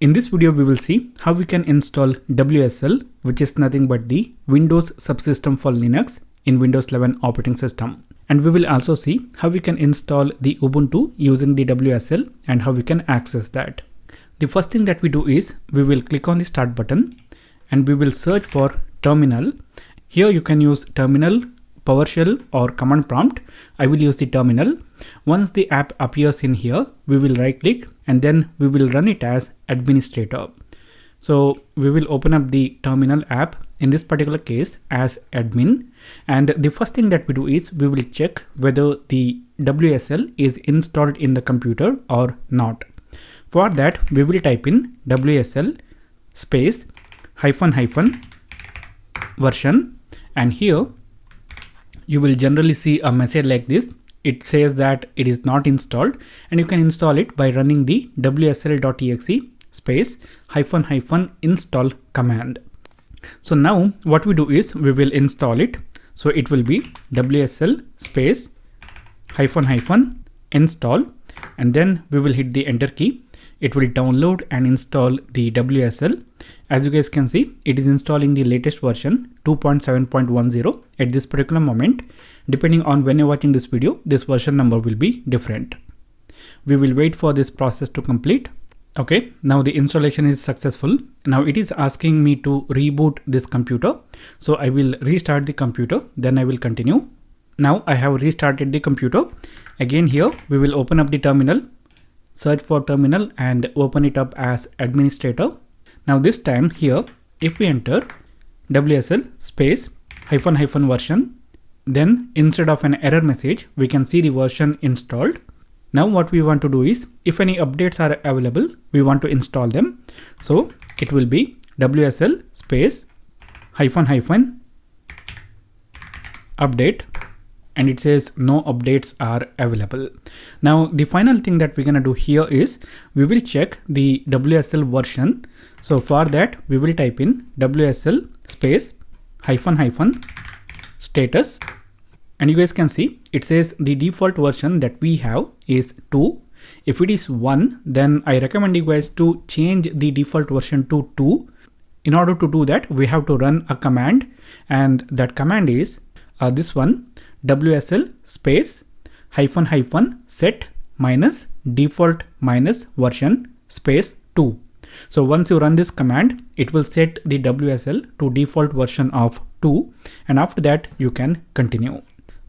In this video, we will see how we can install WSL, which is nothing but the Windows subsystem for Linux in Windows 11 operating system. And we will also see how we can install the Ubuntu using the WSL and how we can access that. The first thing that we do is we will click on the start button and we will search for terminal. Here you can use terminal, PowerShell or command prompt. I will use the terminal. Once the app appears in here, we will right click and then we will run it as administrator. So we will open up the terminal app, in this particular case as admin. And the first thing that we do is we will check whether the WSL is installed in the computer or not. For that, we will type in WSL space -- version, and here you will generally see a message like this. It says that it is not installed, and you can install it by running the wsl.exe space -- install command. So now what we do is we will install it. So it will be WSL space -- install, and then we will hit the enter key. It will download and install the WSL. As you guys can see, it is installing the latest version 2.7.10 at this particular moment. Depending on when you're watching this video, this version number will be different. We will wait for this process to complete. Okay, now the installation is successful. Now it is asking me to reboot this computer. So I will restart the computer, then I will continue. Now I have restarted the computer. Again here, we will open up the terminal, search for terminal and open it up as administrator. Now this time here, if we enter WSL space -- version, then instead of an error message, we can see the version installed. Now what we want to do is, if any updates are available, we want to install them. So it will be WSL space -- update, and it says no updates are available. Now the final thing that we're gonna do here is we will check the WSL version. So for that, we will type in WSL space -- status, and you guys can see it says the default version that we have is 2. If it is 1, then I recommend you guys to change the default version to 2. In order to do that, we have to run a command, and that command is this one, WSL space -- set -default -version space 2. So once you run this command, it will set the WSL to default version of 2, and after that you can continue.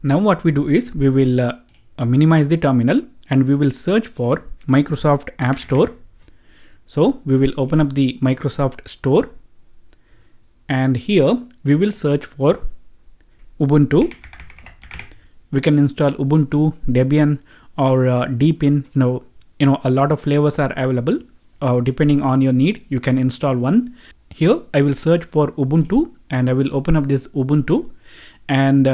Now what we do is we will minimize the terminal and we will search for Microsoft App Store. So we will open up the Microsoft Store, and here we will search for Ubuntu. We can install Ubuntu, Debian or Deepin. A lot of flavors are available. Depending on your need, you can install one. Here I will search for Ubuntu and I will open up this Ubuntu, and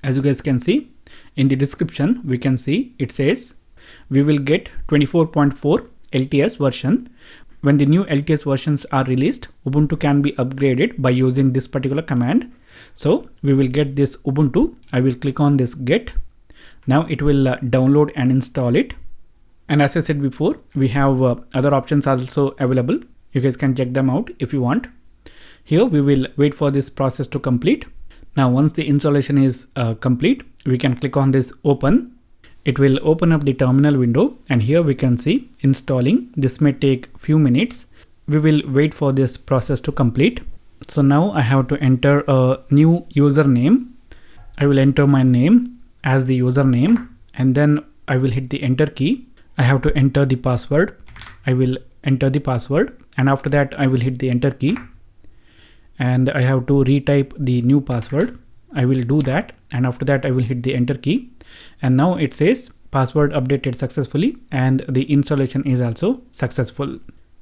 as you guys can see in the description, we can see it says we will get 24.4 LTS version. When the new LTS versions are released, Ubuntu can be upgraded by using this particular command. So we will get this Ubuntu. I will click on this get. Now it will download and install it. And as I said before, we have other options also available. You guys can check them out if you want. Here we will wait for this process to complete. Now once the installation is complete, we can click on this open. It will open up the terminal window, and here we can see installing. This may take few minutes. We will wait for this process to complete. So now I have to enter a new username. I will enter my name as the username, and then I will hit the enter key. I have to enter the password. I will enter the password, and after that I will hit the enter key, and I have to retype the new password. I will do that, and after that I will hit the enter key, and now it says password updated successfully and the installation is also successful.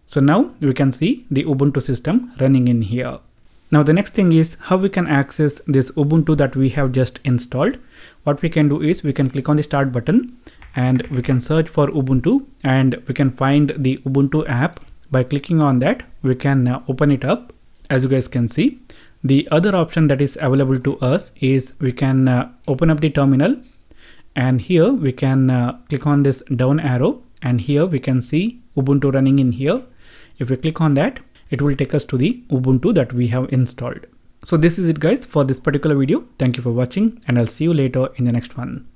So now we can see the Ubuntu system running in here. Now the next thing is how we can access this Ubuntu that we have just installed. What we can do is we can click on the start button and we can search for Ubuntu, and we can find the Ubuntu app. By clicking on that, we can open it up. As you guys can see, the other option that is available to us is we can open up the terminal, and here we can click on this down arrow and here we can see Ubuntu running in here. If we click on that, it will take us to the Ubuntu that we have installed. So this is it guys for this particular video. Thank you for watching, and I'll see you later in the next one.